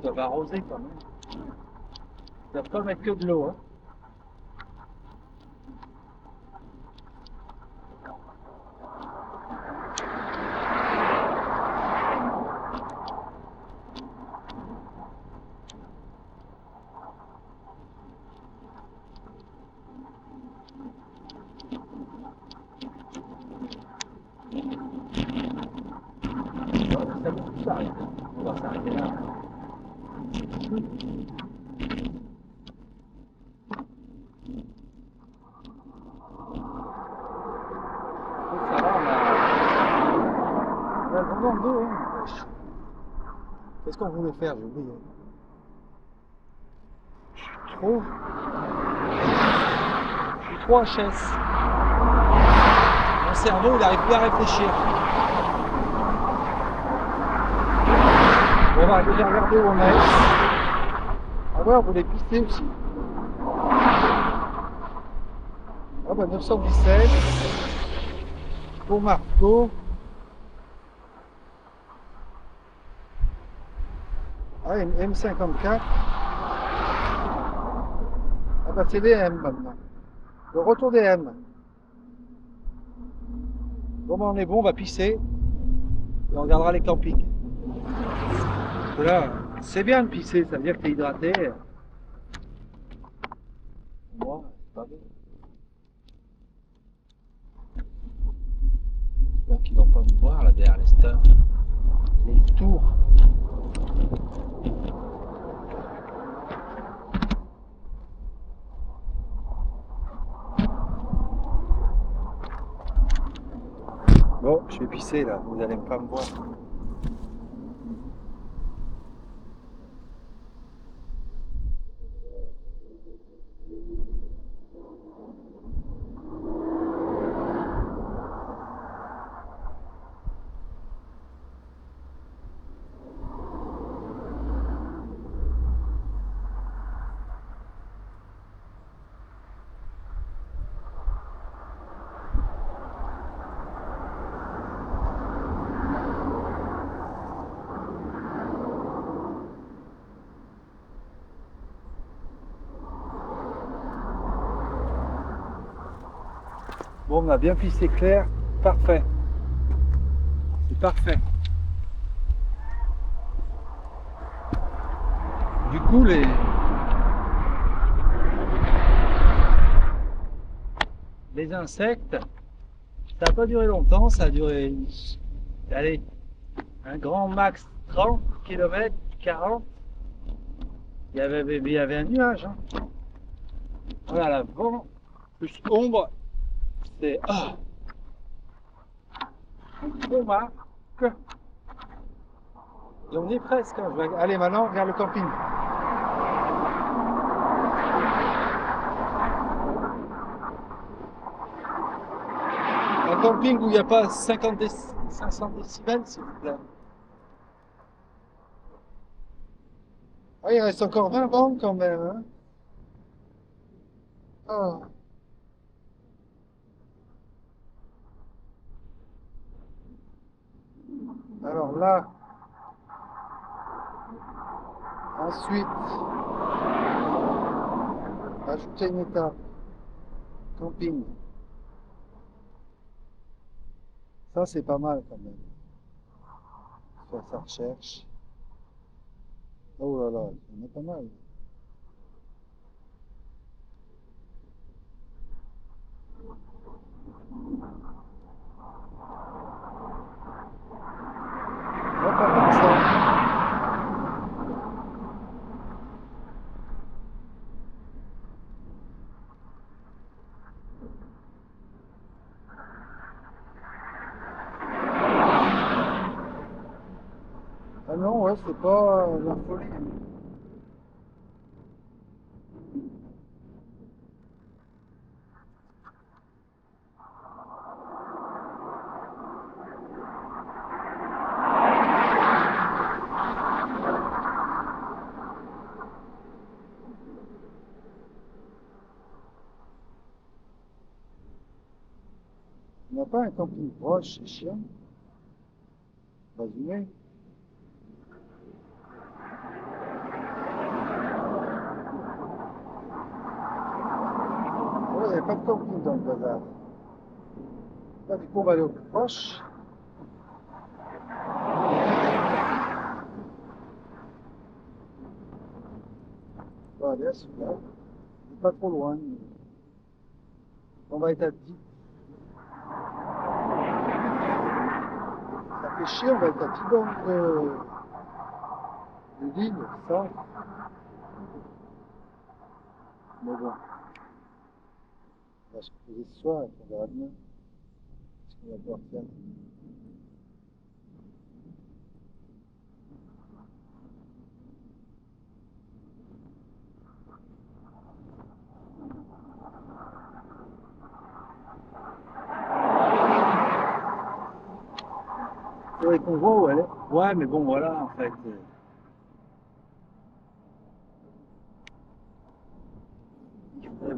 doivent arroser quand même. Ils ne doivent pas mettre que de l'eau. Hein. On va s'arrêter là. Ça va, on a vraiment d'eau. Hein. Qu'est-ce qu'on voulait faire? J'ai oublié. Je suis trop HS. Mon cerveau, il n'arrive plus à réfléchir. On va déjà regarder où on est. Ah ouais, on voulait pisser aussi. Ah bah 917. Pour Marco. Ah, une M54. Ah bah c'est des M maintenant. Le retour des M. Bon bah on est bon, on va pisser. Et on regardera les campings. Voilà, c'est bien de pisser, ça veut dire que tu es hydraté. Moi, c'est pas bien. J'espère qu'ils vont pas me voir là derrière les stars. Les tours. Bon, je vais pisser là, vous n'allez pas me voir. Bon, on a bien pissé clair, parfait. C'est parfait. Du coup, les insectes, ça n'a pas duré longtemps, ça a duré, allez, un grand max 30 km, 40. Il y avait un nuage. Hein. Voilà, la vent plus ombre, c'est bon Marc. Et on est presque. Hein. Allez, maintenant, on regarde le camping. Un camping où il n'y a pas 500 décibels, s'il vous plaît. Ah, il reste encore 20 bandes quand même. Hein. Ah. Alors là, ensuite, ajouter une étape. Camping. Ça, c'est pas mal quand même. Faire sa recherche. Oh là là, on est pas mal. Ouais, pas tant que ça. Ah non, ouais, c'est pas la folie. On n'a pas un camping proche, c'est chiant. On va zoomer. pas de camping dans le bazar. Là, du coup, on va aller au plus proche. On va aller à celui-là. Il n'est pas trop loin. On va être à 10. Ça fait chier, on va être à 10 bornes de ligne, ça. Mais bon, on va se reposer ce soir et on verra bien ce qu'on va pouvoir faire. Ouais, qu'on voit où elle est. Ouais, mais bon, voilà, en fait. Il faudrait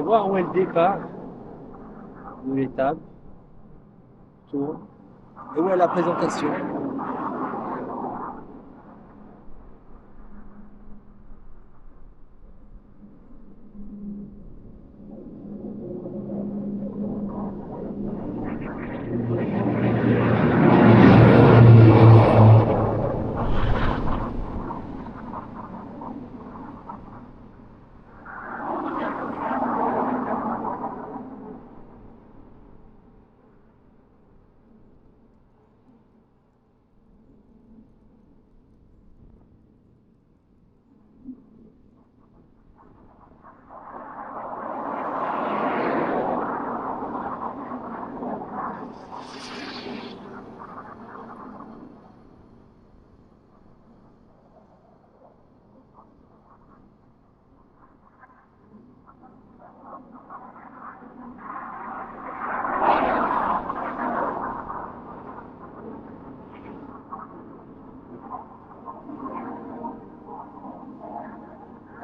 voir où est le départ de l'étape. Tour. Et où est la présentation.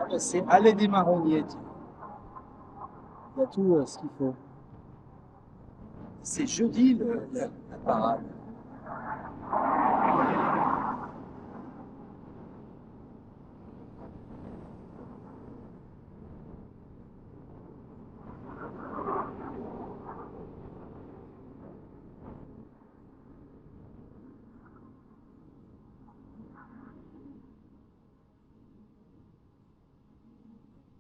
Ah, ben, c'est Allée des Marronniers. Tiens. Il y a tout ce qu'il faut. C'est jeudi la parade.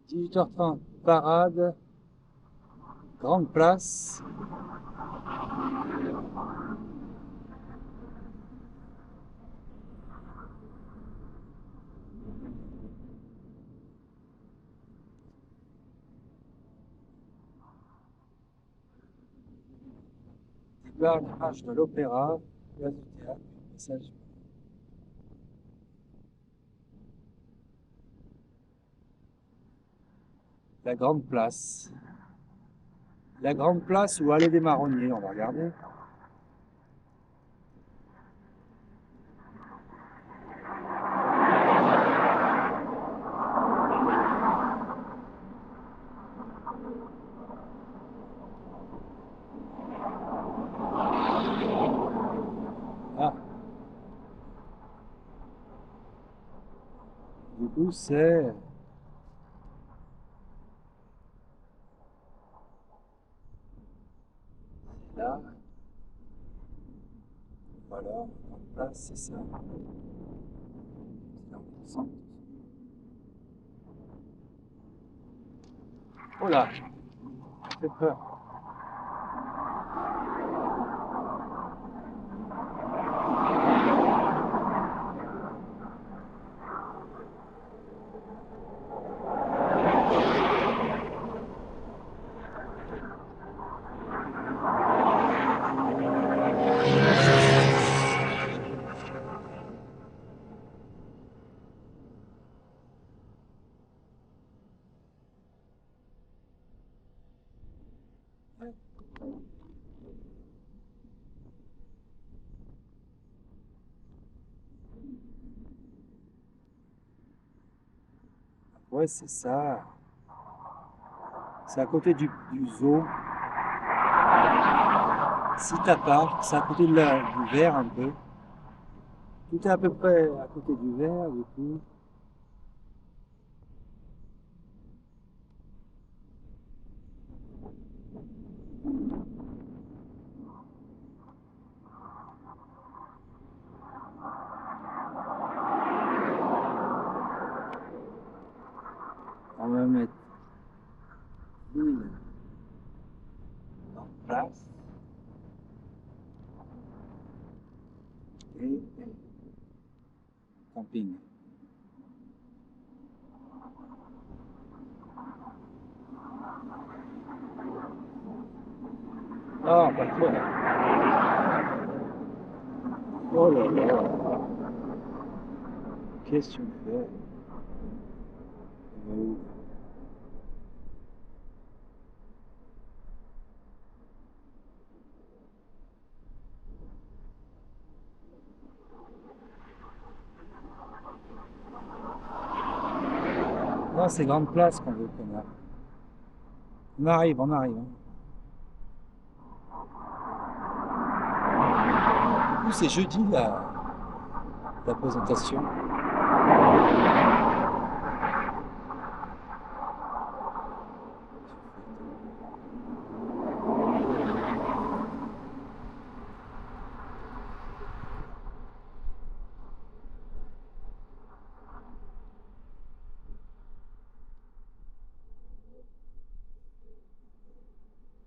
Dix-huit heures trente, parade, grande place. Départ de marche de l'Opéra, place du théâtre, passage. La grande place. La grande place ou Allée des Marronniers, on va regarder. Ah, du coup c'est là. Voilà, grande place, c'est ça. C'est là où on descend. Oh là, ça fait peur. Ouais, c'est ça. C'est à côté du zoo. Cita Park, c'est à côté du verre un peu. Tout est à peu près à côté du verre, du coup. camping. Ah, pas trop. Oh là là. Qu'est-ce que tu me fais? Oh. Non, c'est grande place qu'on veut, connard. On arrive, on arrive. Du coup, c'est jeudi la présentation.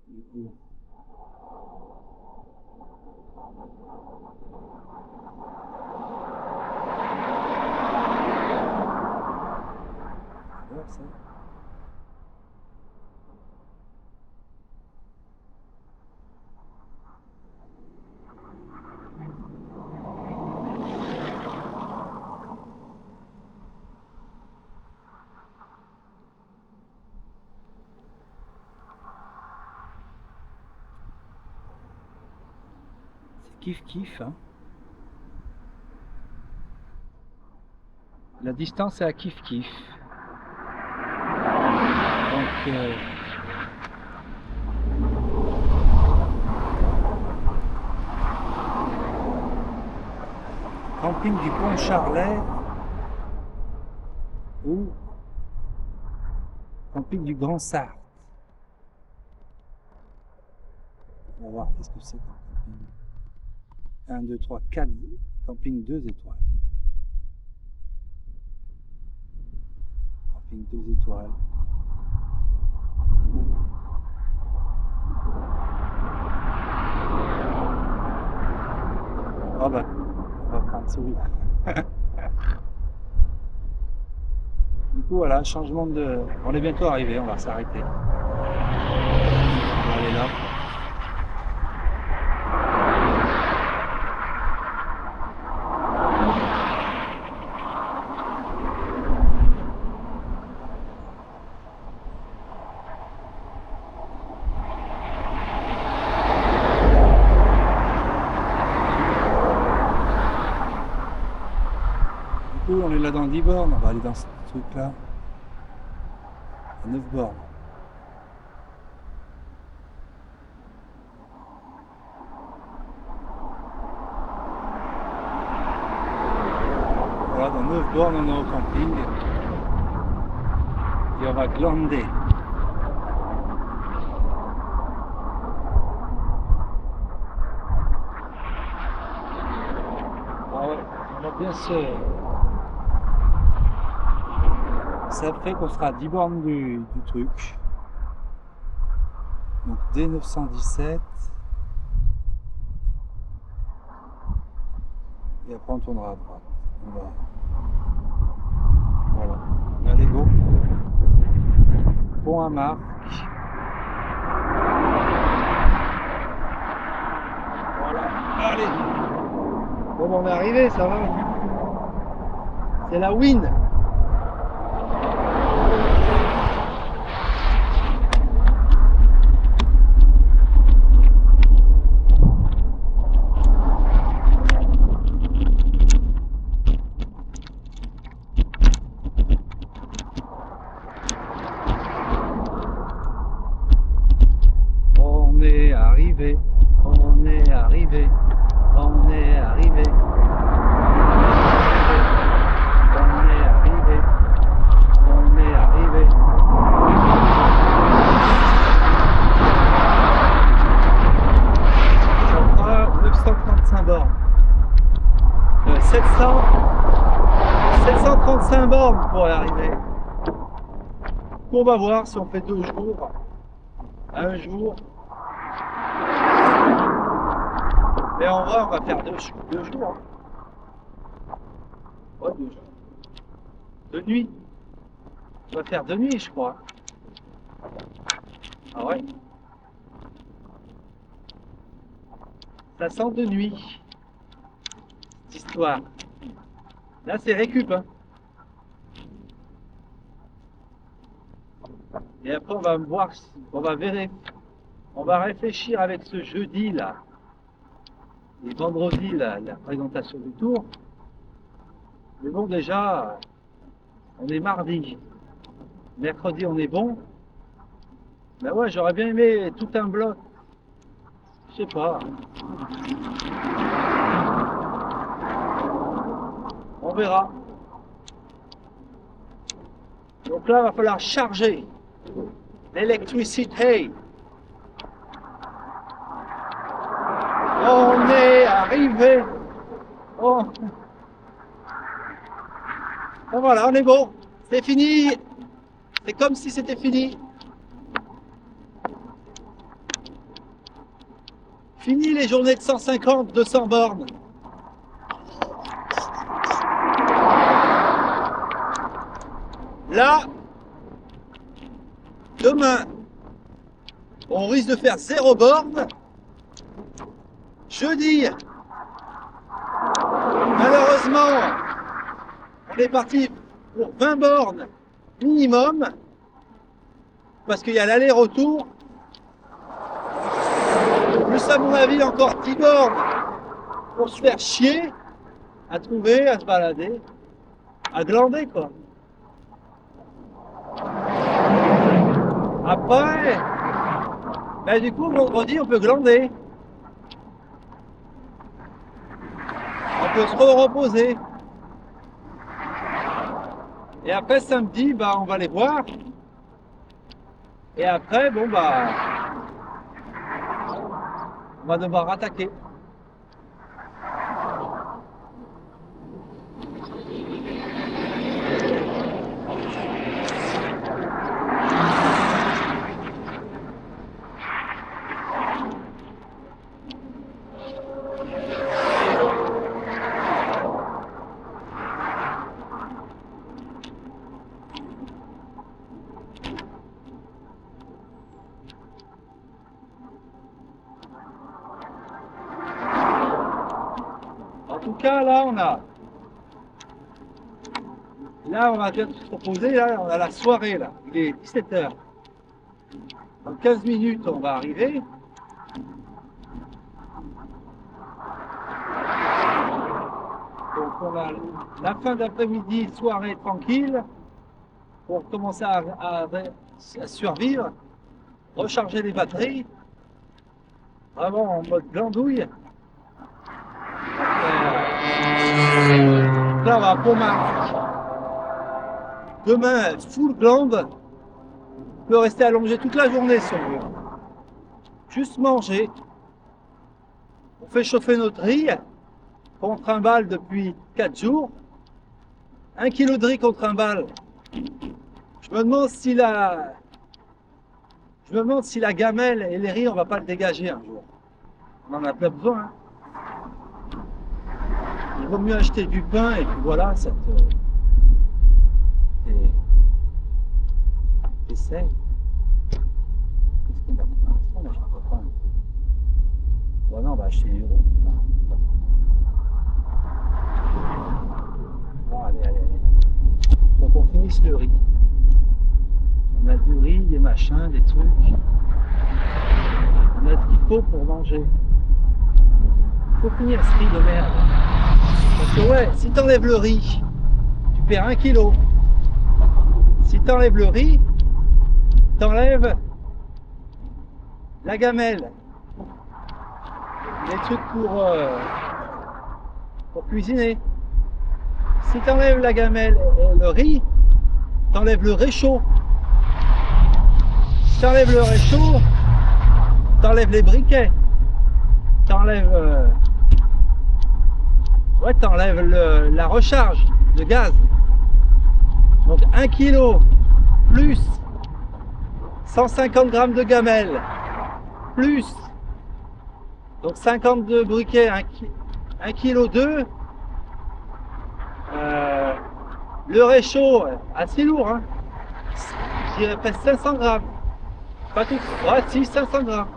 Du coup, voilà, ça. Kiff kiff, hein. La distance est à kiff kiff. Donc camping du Pont Charlet ou camping du Grand Sarthe. On va voir qu'est-ce que c'est comme camping. 1, 2, 3, 4 camping 2 étoiles. Camping 2 étoiles. Ah bah, on va prendre celui-là. Du coup voilà, changement de... On est bientôt arrivé, on va s'arrêter. On va aller là. On est là dans 10 bornes, on va aller dans ce truc là. À 9 bornes. Voilà, dans 9 bornes on est au camping. Et on va glander. Ah ouais, on va bien se... Ça fait qu'on sera à 10 bornes du truc. Donc D917. Et après on tournera à droite. On va... Voilà. Allez go. Pont à Marc. Voilà. Allez. Bon, on est arrivé, ça va. C'est la win. On est arrivé, on est arrivé, on est arrivé, on est arrivé, on est arrivé. Ça fera 935 bornes. 735 bornes pour y arriver. On va voir si on fait 2 jours. Un jour. Mais en vrai, on va faire deux jours. Ouais, quoi, de nuit. On va faire de nuit, je crois. Ah ouais. Ça sent de nuit, cette histoire. Là, c'est récup, hein. Et après, on va voir, on va vérifier. On va réfléchir avec ce jeudi là, et vendredi là, la présentation du tour. Mais bon, déjà, on est mardi. Mercredi, on est bon. Ben ouais, j'aurais bien aimé tout un bloc. Je sais pas. On verra. Donc là, il va falloir charger l'électricité. On est arrivé. Oh. Ben voilà, on est bon. C'est fini. C'est comme si c'était fini. Fini les journées de 150, 200 bornes. Là, demain, on risque de faire 0 borne. Jeudi, malheureusement, on est parti pour 20 bornes minimum, parce qu'il y a l'aller-retour. Plus à mon avis encore 10 bornes pour se faire chier, à trouver, à se balader, à glander quoi. Après, ben du coup vendredi on peut glander. On peut se reposer. Et après samedi, bah on va les voir. Et après, bon bah on va devoir attaquer. En tout cas, là, on va bien se reposer, là, on a la soirée, là. Il est 17h. Dans 15 minutes, on va arriver. Donc, on a la fin d'après-midi, soirée tranquille, pour commencer à survivre, recharger les batteries, vraiment en mode glandouille. Là, on va pour demain, full glande. On peut rester allongé toute la journée si on veut. Juste manger. On fait chauffer notre riz qu'on trimballe depuis 4 jours. 1 kg de riz qu'on trimballe. Je me demande si la gamelle et les riz, on va pas le dégager un jour. On en a pas besoin. Hein. Il vaut mieux acheter du pain et puis voilà, ça te... T'essayes. Qu'est-ce qu'on va faire? On n'achète pas un truc. Bon, non, on va acheter du riz. Bon, allez. Donc on finisse le riz. On a du riz, des machins, des trucs. On a ce qu'il faut pour manger. Il faut finir ce riz de merde. Parce que ouais, si t'enlèves le riz, tu perds 1 kilo. Si t'enlèves le riz, t'enlèves la gamelle. Les trucs pour cuisiner. Si t'enlèves la gamelle et le riz, t'enlèves le réchaud. Si t'enlèves le réchaud, t'enlèves les briquets. T'enlèves la recharge de gaz. Donc 1 kg plus 150 grammes de gamelle plus donc 52 briquets, 1 kg 2 Le réchaud, assez lourd, hein. Je dirais presque 500 grammes. Pas tout. Ouais, si, 500 grammes.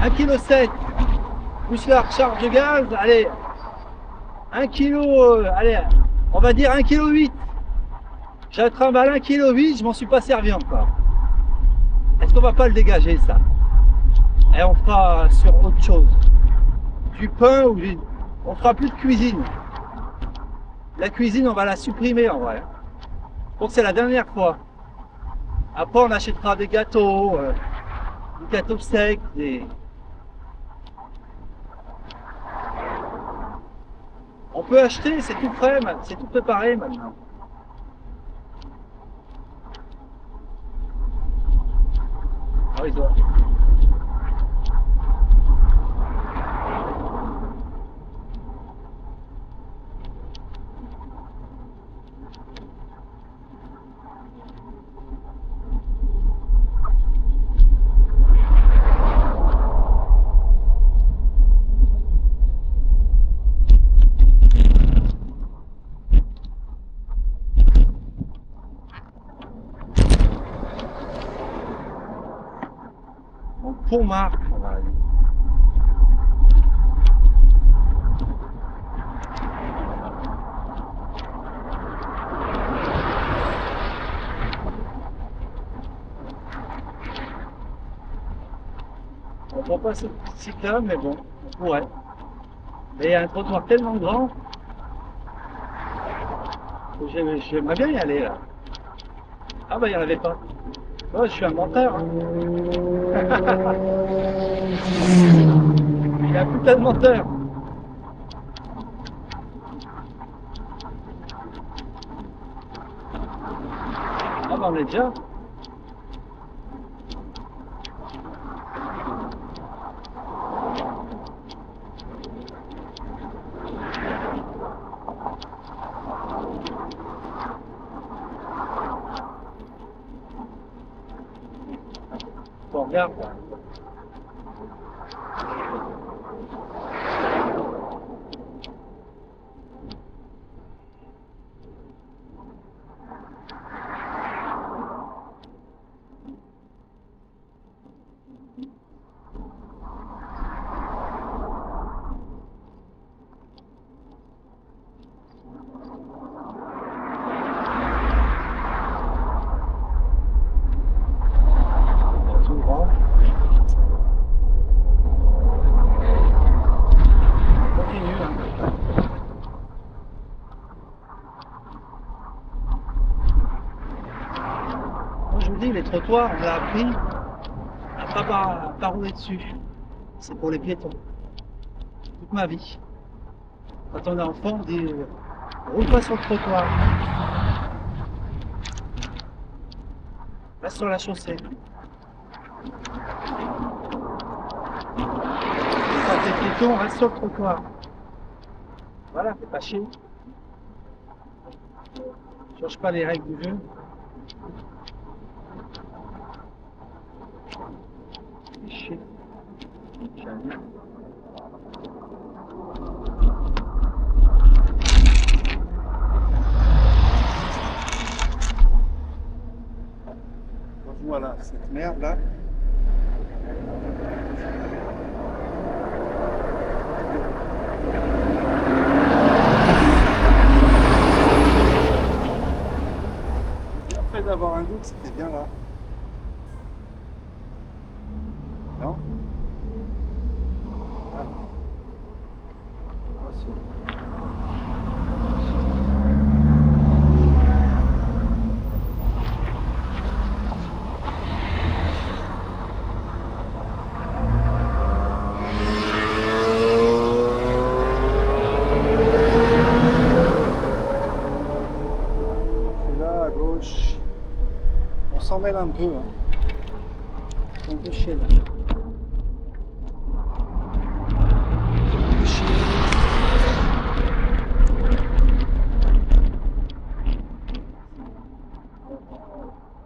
1,7 kg. Plus la recharge de gaz, allez. 1 kg, allez, on va dire 1,8 kg. J'ai un trimballe 1,8 kg, je m'en suis pas servi encore. Est-ce qu'on va pas le dégager ça? Et on fera sur autre chose. Du pain ou du... On fera plus de cuisine. La cuisine, on va la supprimer en vrai. Je pense que c'est la dernière fois. Après, on achètera des gâteaux secs, On peut acheter, c'est tout prêt, c'est tout préparé maintenant. Ah oui, ça. Pour Marc, on va aller. On prend pas ce cycle-là, mais bon, on pourrait. Mais il y a un trottoir tellement grand que j'aimerais bien y aller là. Ah bah il n'y en avait pas. Oh, je suis un menteur. Hein. Il y a un putain de menteur. Ah bah on est déjà. Bon, regarde. Les trottoirs, on l'a appris à pas rouler dessus. C'est pour les piétons. Toute ma vie. Quand on est enfant, on dit roule pas sur le trottoir. Reste sur la chaussée. Quand t'es piéton, reste sur le trottoir. Voilà, fais pas chier. Change pas les règles du jeu. Chier. Voilà, cette merde là. Bien fait d'avoir un doute, c'était bien là. Non? Ah. Ah, si. C'est là à gauche. On s'en mêle un peu. Hein. On peut chier là.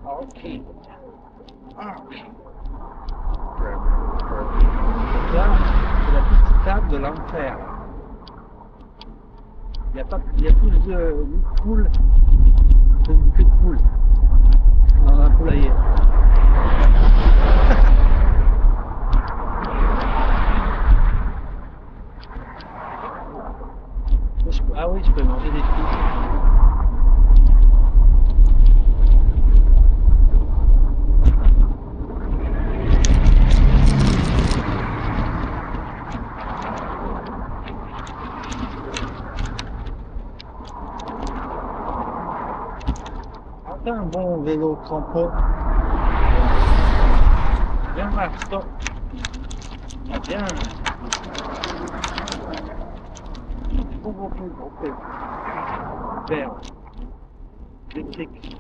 Ok. Ok. Là, c'est la petite table de l'enfer. Il y a plus de poules que de poules dans un poulailler. Ah oui, je peux manger des fruits. Un bon vélo crampon. Bien marchant. Bien. Bon vert. Électrique.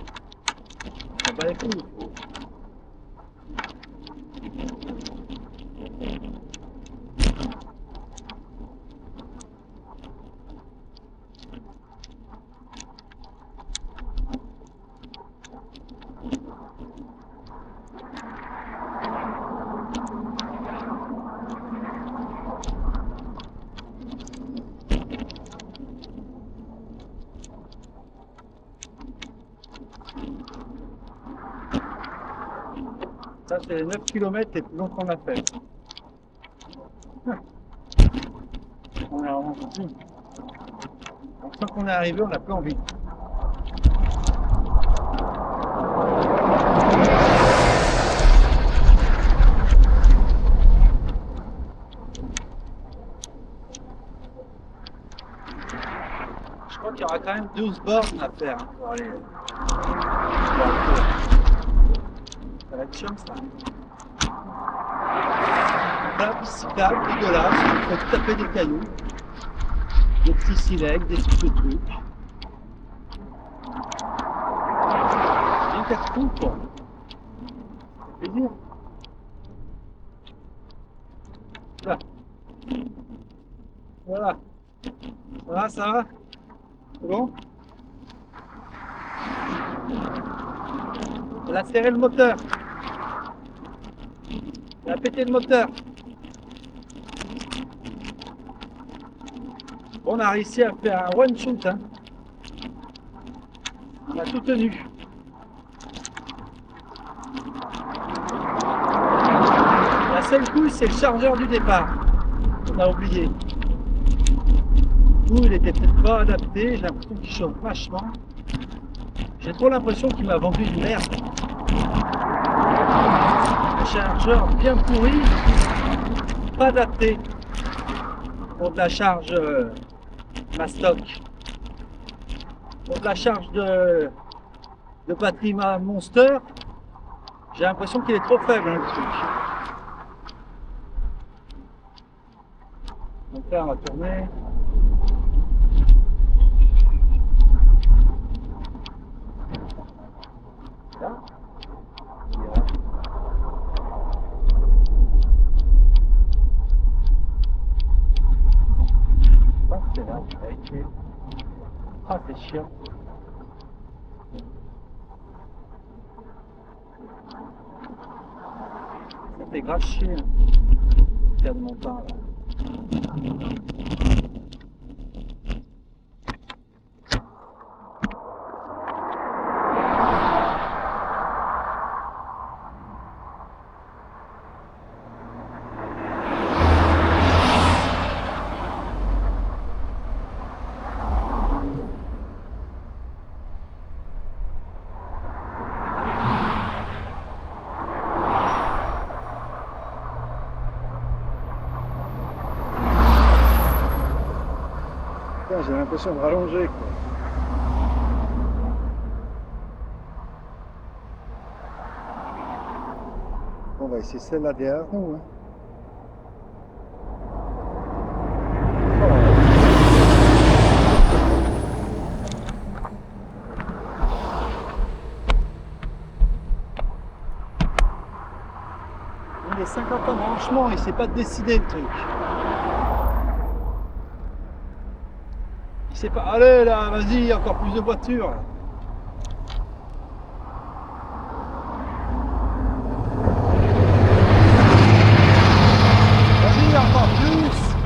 Ça bat les couilles. Ça, c'est les 9 km les plus longs qu'on a fait. On est vraiment fou. Donc, tant qu'on est arrivé, on n'a plus envie. Je crois qu'il y aura quand même 12 bornes à faire pour aller. Ça va être chiant ça. Cyclable, dégueulasse, il faut taper des cailloux, des petits silex, des petits trucs. Bien faire tout quoi. Ça fait plaisir. Là. Voilà. Ça va, ça va? C'est bon? Elle a serré le moteur. Elle a pété le moteur. Bon, on a réussi à faire un one shoot. Hein. On a tout tenu. La seule couille, c'est le chargeur du départ. On a oublié. Du coup, il était peut-être pas adapté. J'ai l'impression qu'il chauffe vachement. J'ai trop l'impression qu'il m'a vendu une merde. Un chargeur bien pourri, pas adapté pour de la charge Mastoc. Pour de la charge de batterie Monster, j'ai l'impression qu'il est trop faible hein, le truc. Donc là on va tourner. Là. C'est là, ah c'est chiant. Ça fait grave chier. Perdre mon temps là. J'ai l'impression de rallonger quoi. On va essayer celle-là derrière nous. Hein. Il est 50 ans franchement, il s'est pas décidé le truc. C'est pas. Allez là, vas-y, encore plus de voitures. Vas-y, encore plus.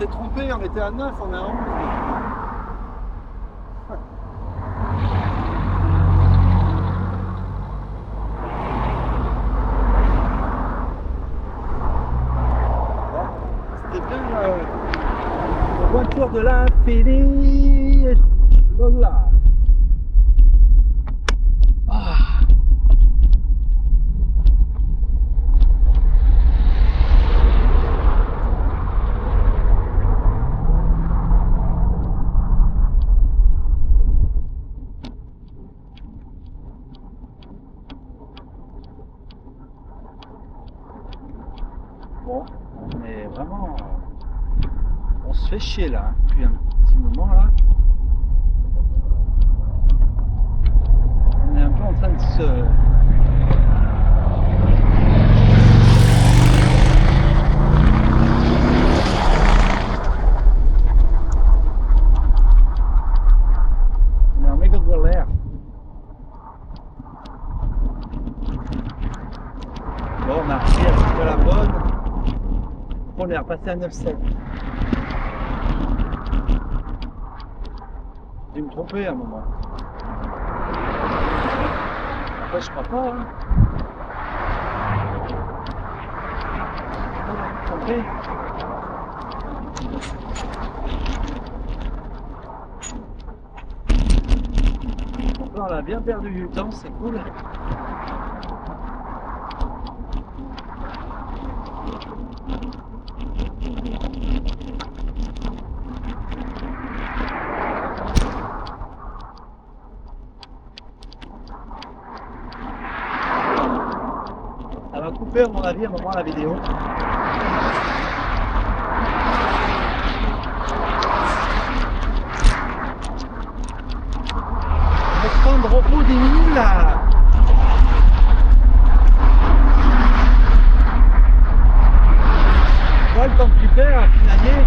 s'est trompé, on était à 9, on est à 11. C'était bien la voiture de l'infini. Voilà. Ah. Bon, on est vraiment... on se fait chier là, hein, depuis un petit moment là. On est un peu en train de se... on est en méga galère. Bon, on a repris avec de la bonne. On est repassé à 9,7. J'ai dû me tromper à un moment. Après, je crois pas. Hein. Je me suis trompé. Donc là, on a bien perdu du temps, c'est cool. Ça va couper à mon avis à un moment la vidéo. Le temps de repos diminue là. Tu vois le temps que tu perds à finaler.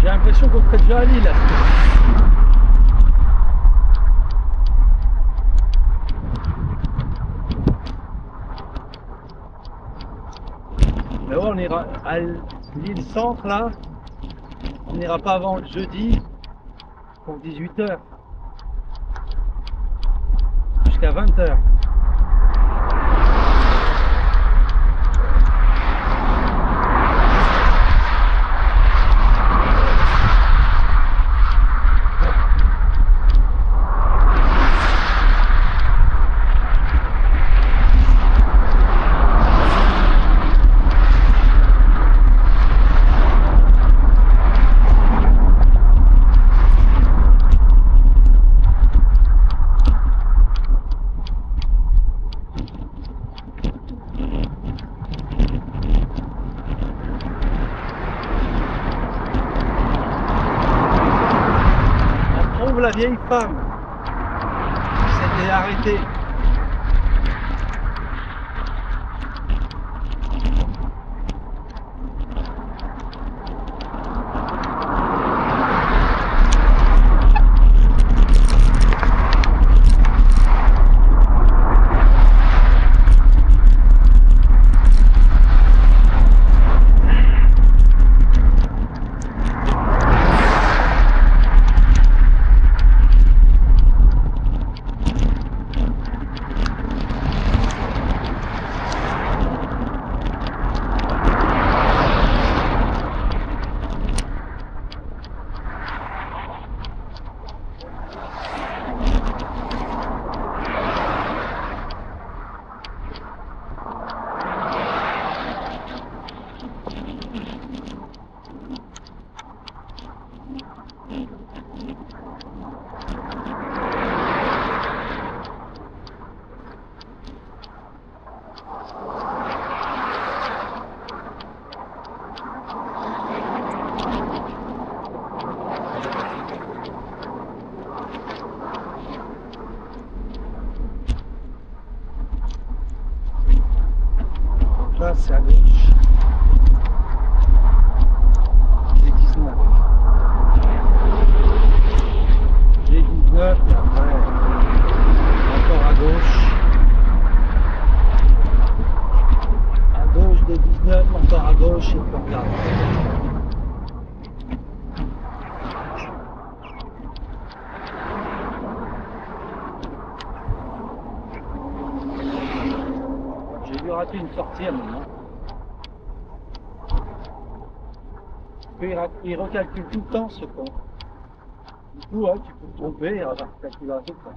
J'ai l'impression qu'on serait déjà à Lille là. Mais ouais, on ira à Lille Centre là. On n'ira pas avant jeudi pour 18h. Jusqu'à 20h. La vieille femme qui s'était arrêtée. Là, c'est à gauche. C'est 19. fait une sortie à un moment. Il recalcule tout le temps ce con. Du coup, ouais, tu peux te tromper et recalculer tout le temps.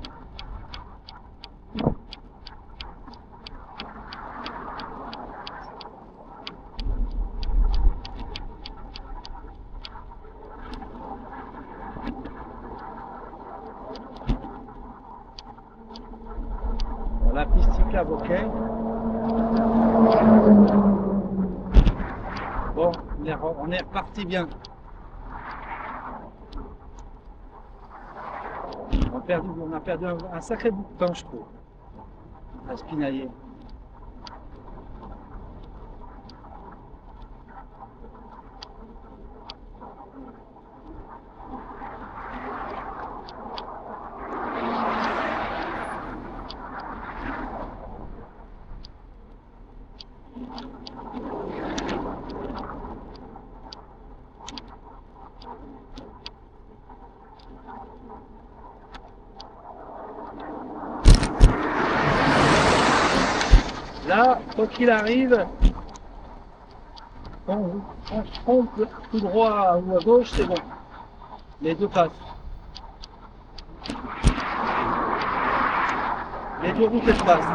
Bon, la piste cyclable, ok. Bon, on est reparti bien. On a perdu un sacré bout de temps, je trouve, à se pinailler. Là, quoi qu'il arrive, on se trompe tout droit ou à gauche, c'est bon. Les deux passent. Les deux routes, elles passent.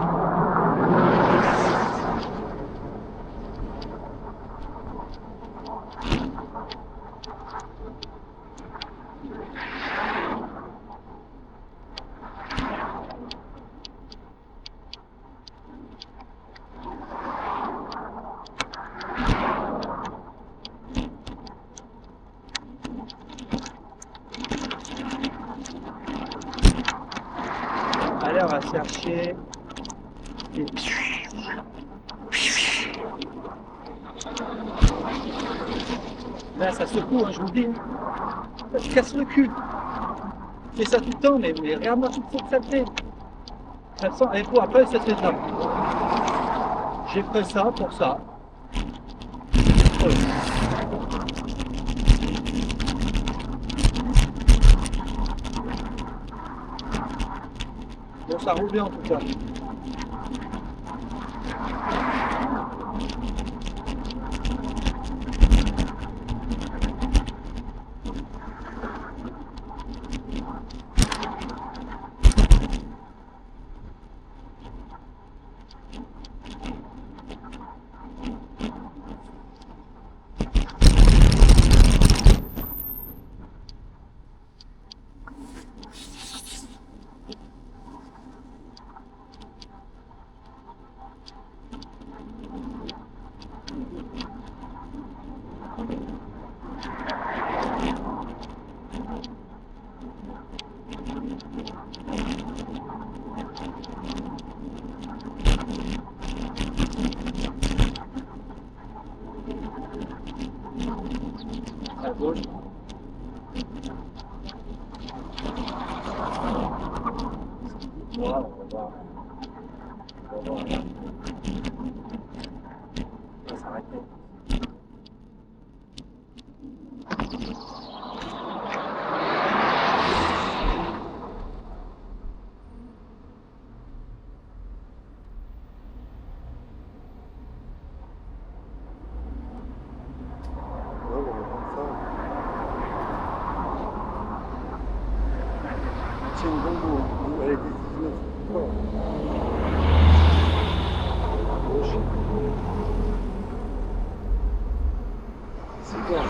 Allez, on va chercher. Là, ça secoue, hein, je vous le dis. Ça te casse le cul. Tu fais ça tout le temps, mais regarde-moi toute cette saleté. Ça sent, et pour après, ça se fait ça. J'ai fait ça pour ça. Ouais. Bon, ça roule bien en tout cas. À gauche. Voilà, on va voir. On va voir. On va s'arrêter. C'est une bonne boue. Elle était 19. Voilà. À gauche. C'est quoi?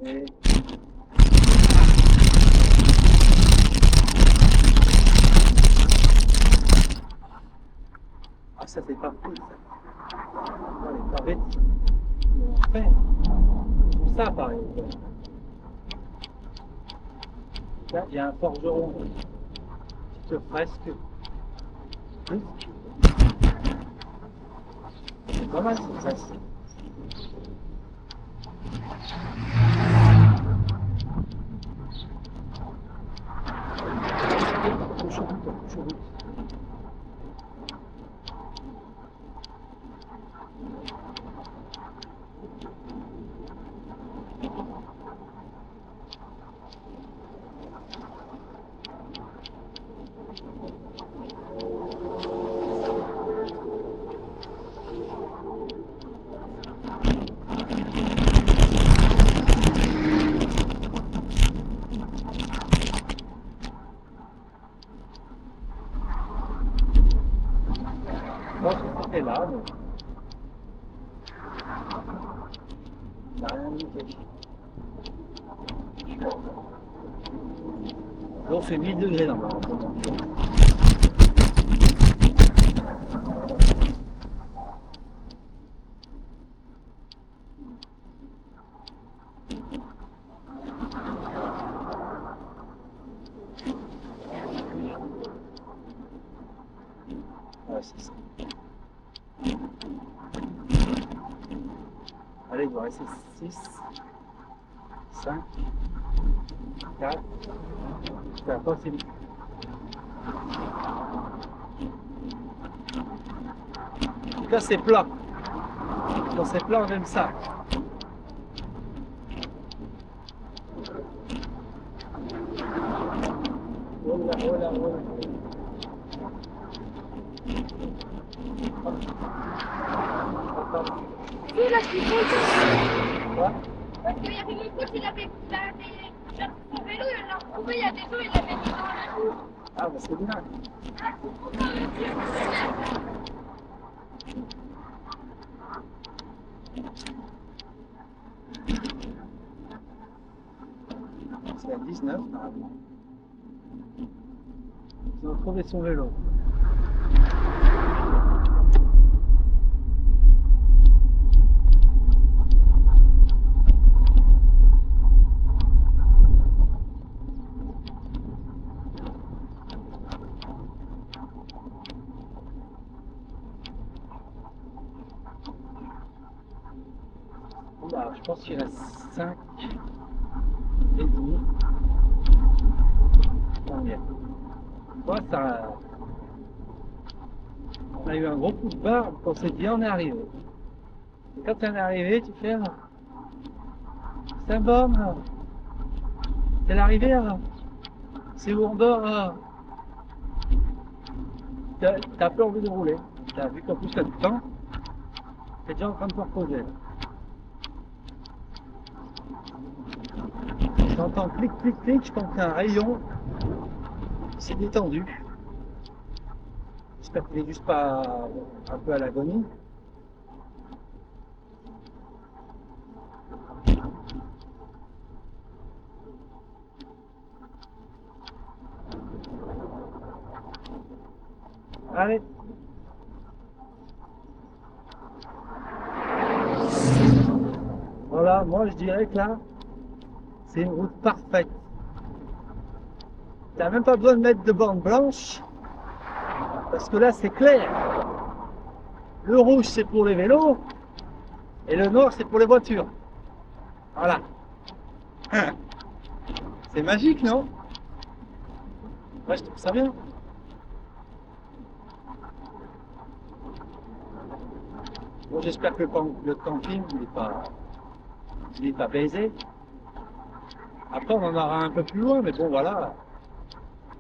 Mais... Ah, ça c'est pas cool, ça. Ah, les pavés, c'est l'enfer. Ça, pareil. Là, il y a un forgeron. Petite fresque. Oui. C'est pas mal, cette fresque. Touche au bout, touche au bout. Moi, c'était là, mais... Il n'a rien indiqué. L'eau fait 1000 degrés dans ma rencontre. Ouais, c'est ça. Allez, il doit rester 6, 5, 4. C'est la possible. En tout cas, c'est plat. Quand c'est plat, on aime ça. Oh là, oh là, oh là. Oui, là, c'est bon. Quoi? Parce qu'il y avait une écoute, il avait son vélo, il l'a retrouvé, il y a des eaux, il l'avait mis dans la boue. Ah, bah c'est bien. Ah, c'est pour ça, C'est à 19, normalement. Ils ont trouvé son vélo. Bah, je pense qu'il reste 5 et demi. Combien? Moi, ça... On a eu un gros coup de barre, on s'est dit on est arrivé. Et quand on est arrivé, tu fais c'est bon, c'est l'arrivée, c'est où on dort. T'as plus envie de rouler. T'as vu qu'en plus t'as du temps, t'es déjà en train de te reposer. J'entends clic clic clic, je pense qu'il y a un rayon. C'est détendu. J'espère qu'il est juste pas un peu à l'agonie. Allez. Voilà, moi je dirais que là, c'est une route parfaite. T'as même pas besoin de mettre de bande blanche, parce que là c'est clair. Le rouge c'est pour les vélos, et le noir c'est pour les voitures. Voilà. C'est magique, non? Ouais, je trouve ça bien. Bon, j'espère que le camping, il est pas baisé. Après, on en aura un peu plus loin, mais bon, voilà.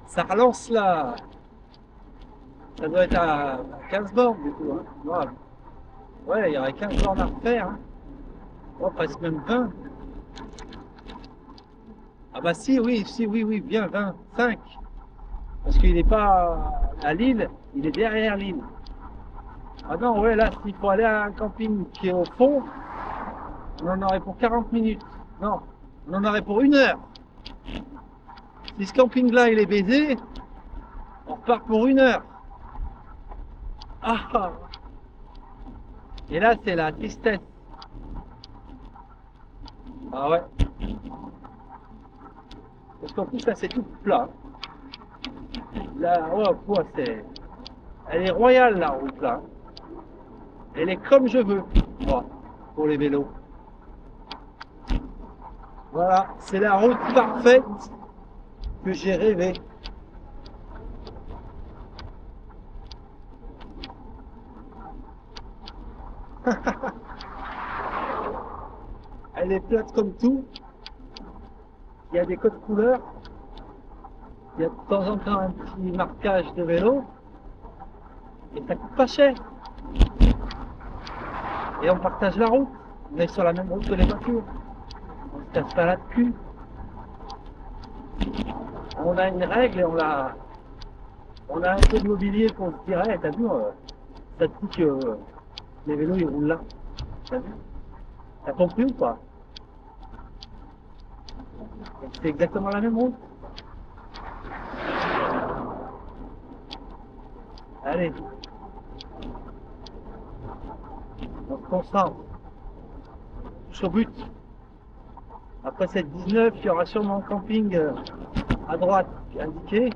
Ça relance là. Ça doit être à 15 bornes, du coup. Hein. Voilà. Ouais, il y aurait 15 bornes à refaire. Hein. Oh, presque même 20. Ah bah si, oui, bien 25. Parce qu'il n'est pas à Lille, il est derrière Lille. Ah non, ouais, là, s'il faut aller à un camping qui est au fond, on en aurait pour 40 minutes. Non, On en aurait pour 1 heure. Si ce camping-là il est baisé, on repart pour 1 heure. Ah. Et là, c'est la tristesse. Ah ouais. Parce qu'en plus, là, c'est tout plat. Là, ouais, elle est royale, la route, là. Elle est comme je veux, moi, pour les vélos. Voilà, c'est la route parfaite que j'ai rêvé. Elle est plate comme tout. Il y a des codes couleurs. Il y a de temps en temps un petit marquage de vélo. Et ça coûte pas cher. Et on partage la route. On est sur la même route que les voitures. On se casse pas la cul. On a une règle et on a un peu de mobilier qu'on se dirait, t'as vu, ça te dit que les vélos ils roulent là. T'as vu? T'as compris ou pas? C'est exactement la même route. Allez. On se concentre. Touche au but. Après cette 19, il y aura sûrement un camping à droite indiqué.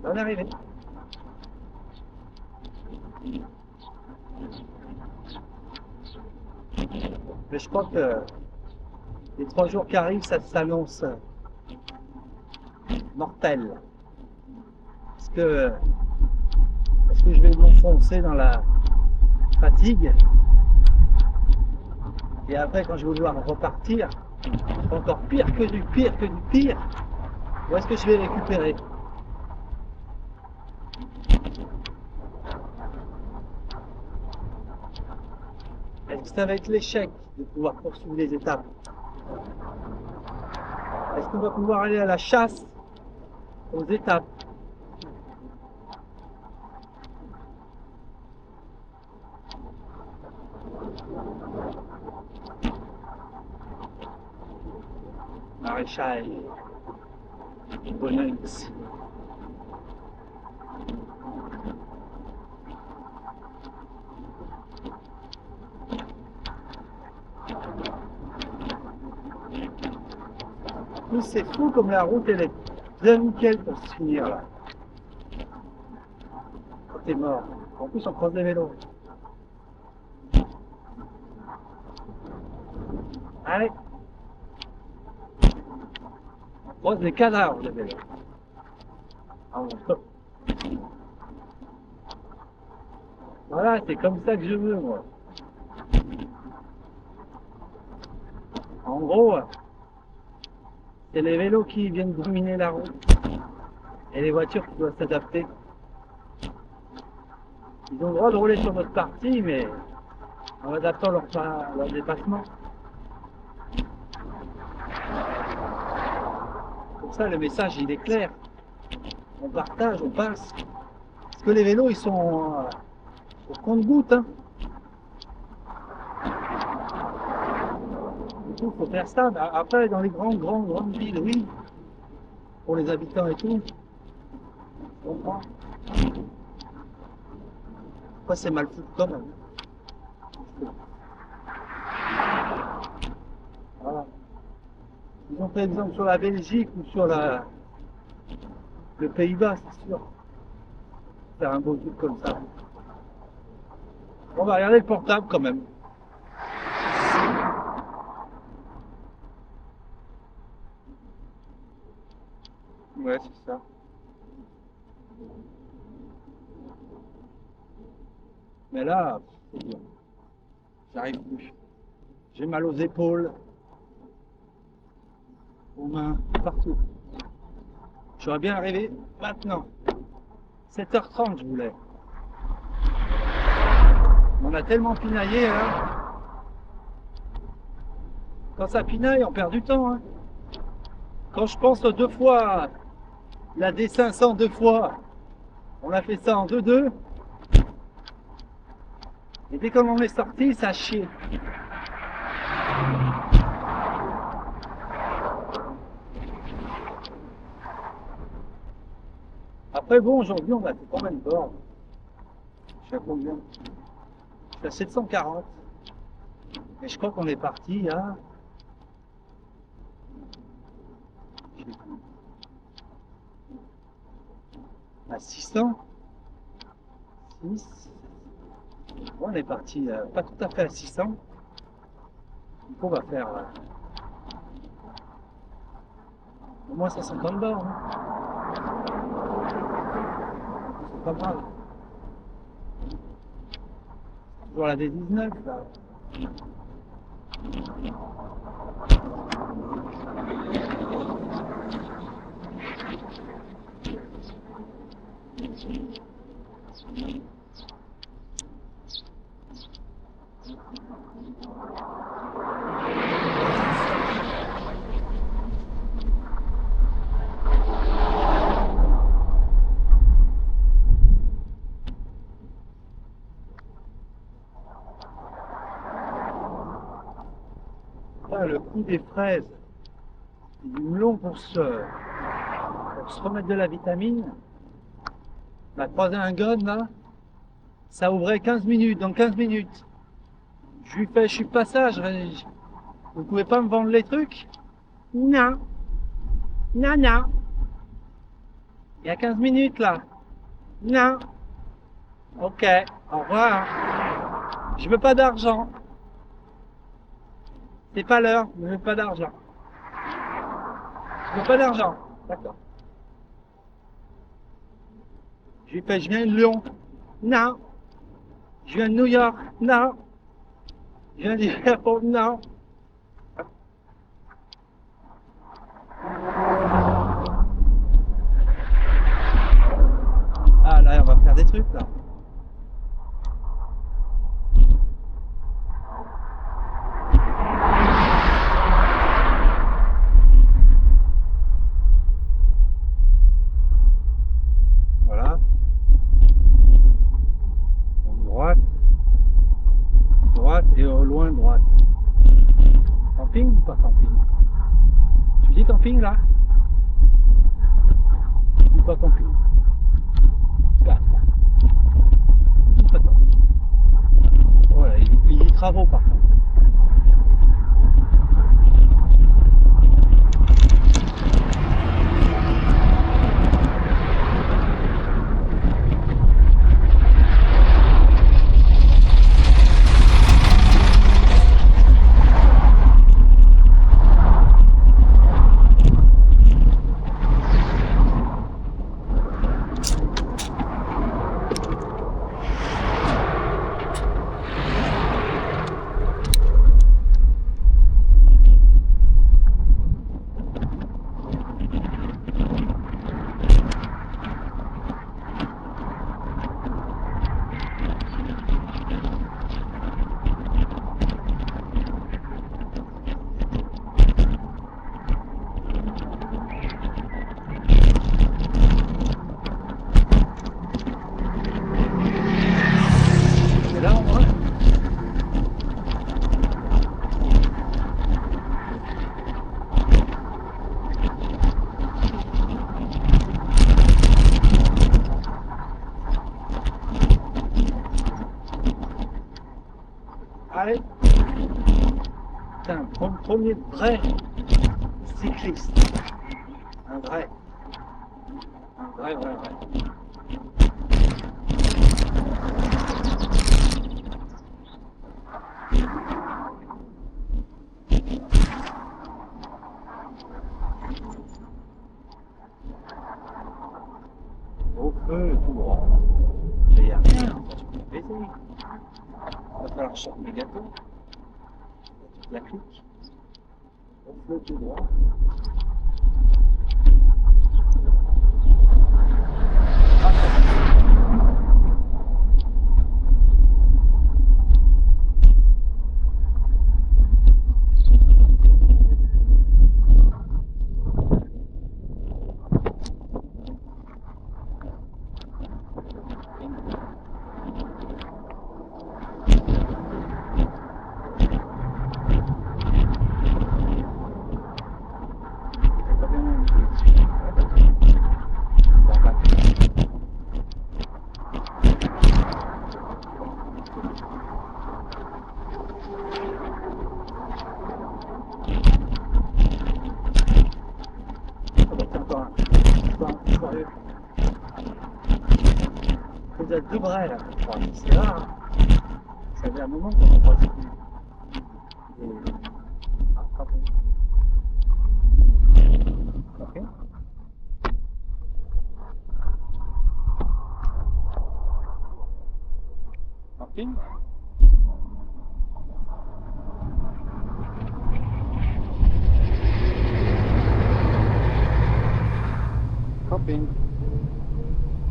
On est arrivé. Mais je crois que les 3 jours qui arrivent, ça s'annonce mortel. Parce que je vais m'enfoncer dans la fatigue. Et après, quand je vais vouloir repartir, c'est encore pire que du pire que du pire. Où est-ce que je vais récupérer? Est-ce que ça va être l'échec de pouvoir poursuivre les étapes? Est-ce qu'on va pouvoir aller à la chasse aux étapes? Maréchal Bonheur. C'est fou comme la route elle est bien nickel pour se finir là. Quand t'es mort. En plus on croise des vélos. Allez. On croise des cadavres de vélos. Ah bon, stop. Voilà, c'est comme ça que je veux moi. En gros, c'est les vélos qui viennent dominer la route et les voitures qui doivent s'adapter. Ils ont le droit de rouler sur notre partie, mais en adaptant leur dépassement. Comme ça, le message il est clair. On partage, on passe. Parce que les vélos, ils sont au compte-gouttes. Hein. Du coup, il faut faire ça. Après, dans les grandes villes, oui. Pour les habitants et tout. Je comprends. Après, c'est mal foutu quand même. Voilà. Ils ont par exemple sur la Belgique ou sur le Pays-Bas, c'est sûr. Faire un beau truc comme ça. On va regarder le portable quand même. Ouais, c'est ça. Mais là, c'est dur. J'arrive plus. J'ai mal aux épaules, aux mains, partout. J'aurais bien arrivé maintenant. 7h30 je voulais. On a tellement pinaillé là. Quand ça pinaille, on perd du temps. Hein. Quand je pense 2 fois la D500 2 fois, on a fait ça en 2-2. Et dès qu'on en est sorti, ça a chié. Après bon, aujourd'hui on a fait combien de bornes? Je suis à combien? Je suis à 740. Et je crois qu'on est parti à 600. 6. On est parti pas tout à fait à 600. Donc on va faire au moins 150 bornes. C'est pas mal. Toujours la D19 là. Là, le coup des fraises, c'est du melon pour se remettre de la vitamine. La troisième gonne là, ça ouvrait 15 minutes, dans 15 minutes. Je lui fais, je suis passage, vous pouvez pas me vendre les trucs? Non. Non, non. Il y a 15 minutes là. Non. Ok, au revoir. Je veux pas d'argent. C'est pas l'heure, je veux pas d'argent. Je veux pas d'argent. D'accord. Je lui fais, je viens de Lyon. Non. Je viens de New York. Non. Je viens du aéroport. Non. Ah là, on va faire des trucs là. Voilà. Droite. Droite et au loin droite. Camping ou pas camping? Tu dis camping là? Tu dis pas camping. Voilà, il y a des travaux par contre. Allez, c'est un premier vrai cycliste. Un vrai. Un vrai, vrai, vrai. Au feu, tout droit. Mais il n'y a rien, ça tu peux baiser. Il va falloir sortir les gâteaux. La clique. Au feu, tout droit. de vrai là. Enfin, c'est rare. Hein. Ça fait un moment qu'on en pratique plus. Et... Ah, pardon. Ok. Martin. Camping.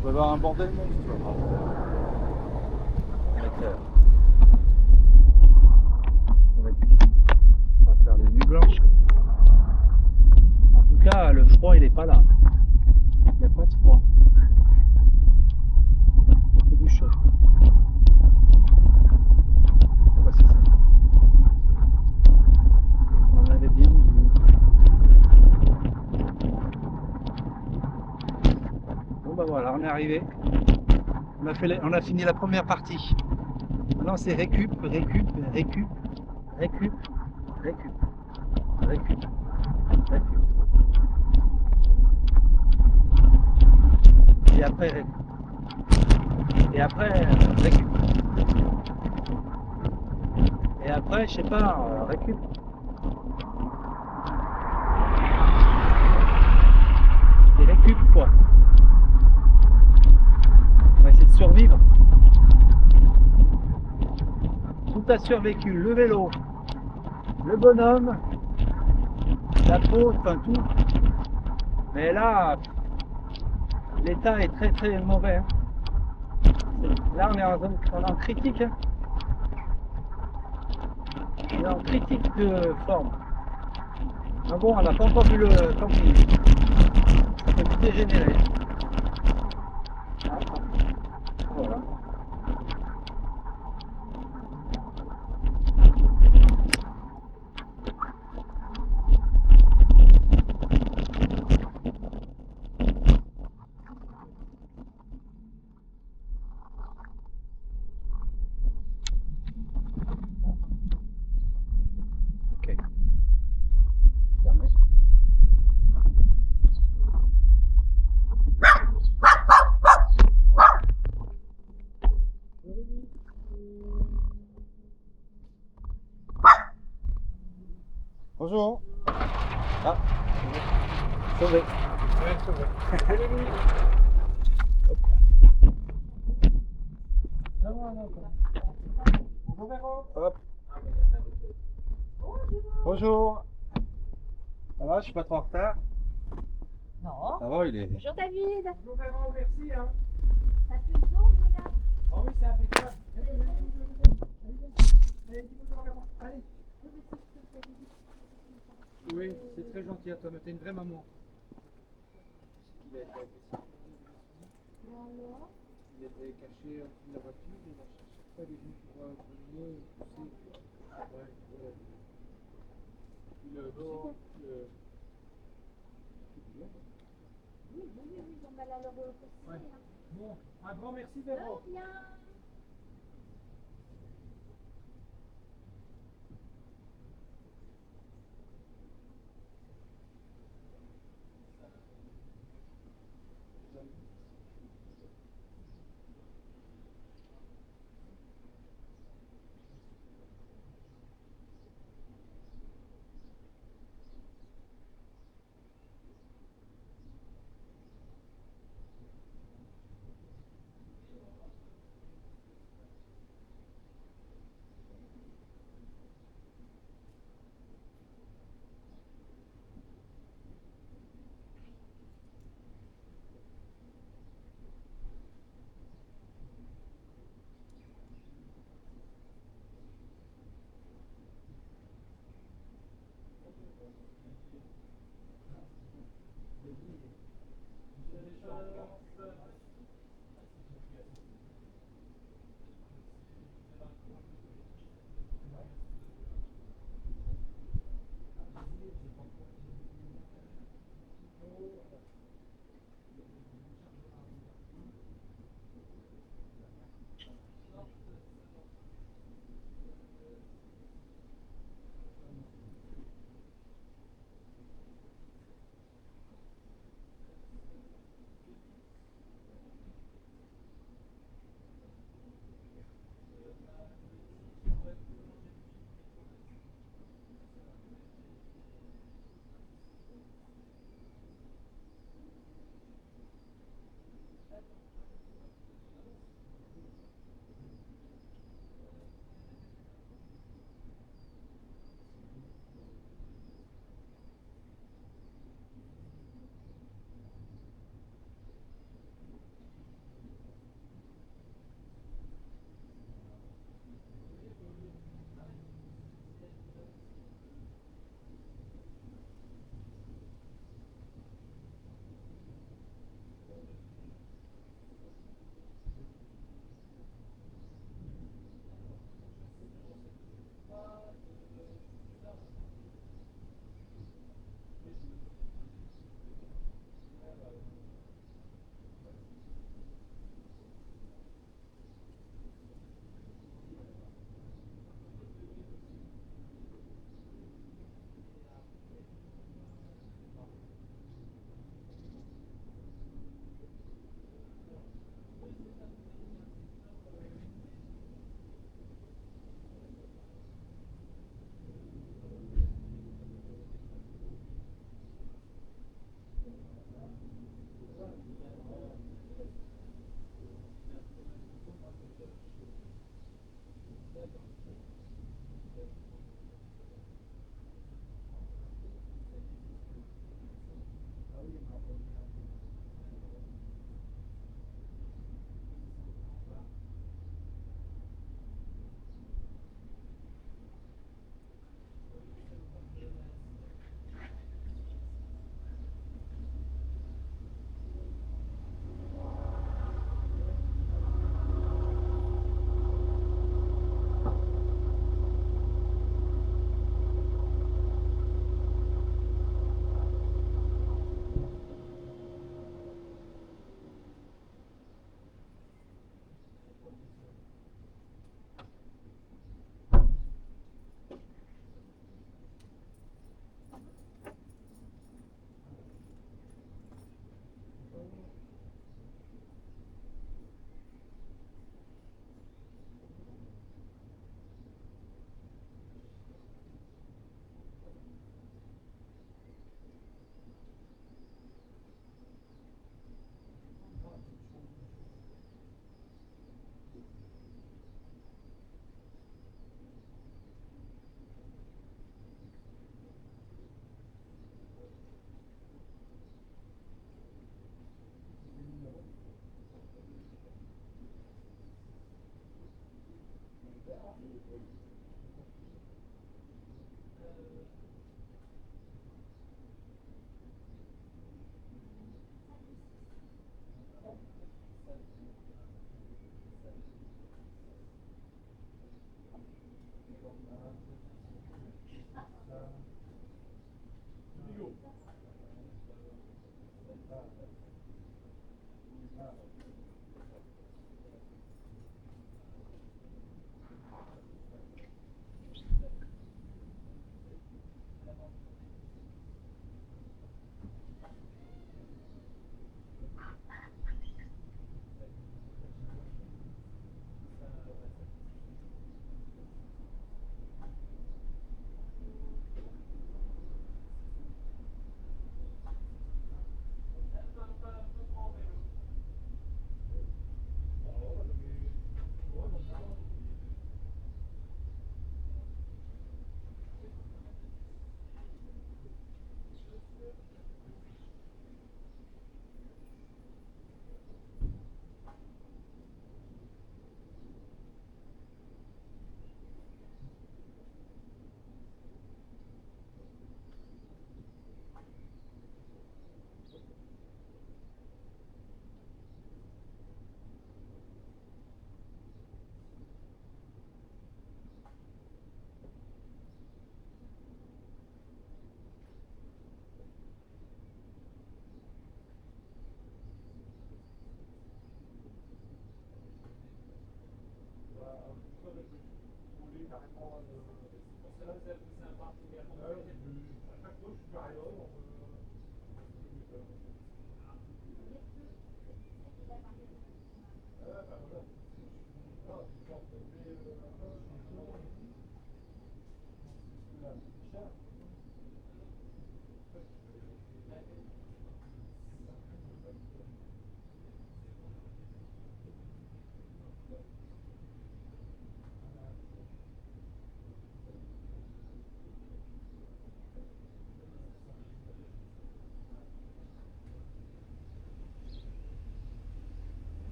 On va avoir un bordel monstre. On va faire des nuits blanches. En tout cas, le froid, il n'est pas là. Il n'y a pas de froid. C'est du chaud. Ah bah, c'est ça. On en avait bien vu. Bon bah voilà, on est arrivé. On a fini la première partie. Maintenant c'est récup, récup, récup, récup, récup, récup, récup. Et après récup. Et après récup. Et après, je sais pas, récup. C'est récup quoi. On va essayer de survivre. Tout a survécu, le vélo, le bonhomme, la peau, enfin tout. Mais là, l'état est très très mauvais. Hein. Là on est en critique. Hein. On est en critique de forme. Ah bon, on n'a pas encore vu le camping. Ça peut tout dégénérer. Voilà. Ok. Fermé. Bonjour. Ah, sauvé. Ouais, sauvé. Hop. Hop. Bonjour. Ça va, je suis pas trop en retard. Non. Ça va, il est. Bonjour David. Bonjour Véran, merci. Hein. Ça fait le tour, regarde. Oh oui, c'est impeccable. Allez, dis-moi, Véran. Allez. Oui, c'est très gentil à toi, mais t'es une vraie maman. Il a été agressif. Il était caché en dessous de la voiture, il a cherché pas, il est venu pour grogner, pousser. Ouais, voilà. Oui, on va la leur aussi. Ouais. Hein. Bon, un grand merci Véran. De rien.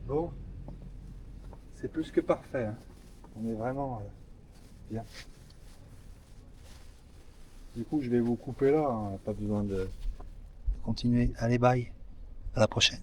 Bon, c'est plus que parfait, hein. On est vraiment bien. Du coup, je vais vous couper là, hein. Pas besoin de continuer. Allez, bye, à la prochaine.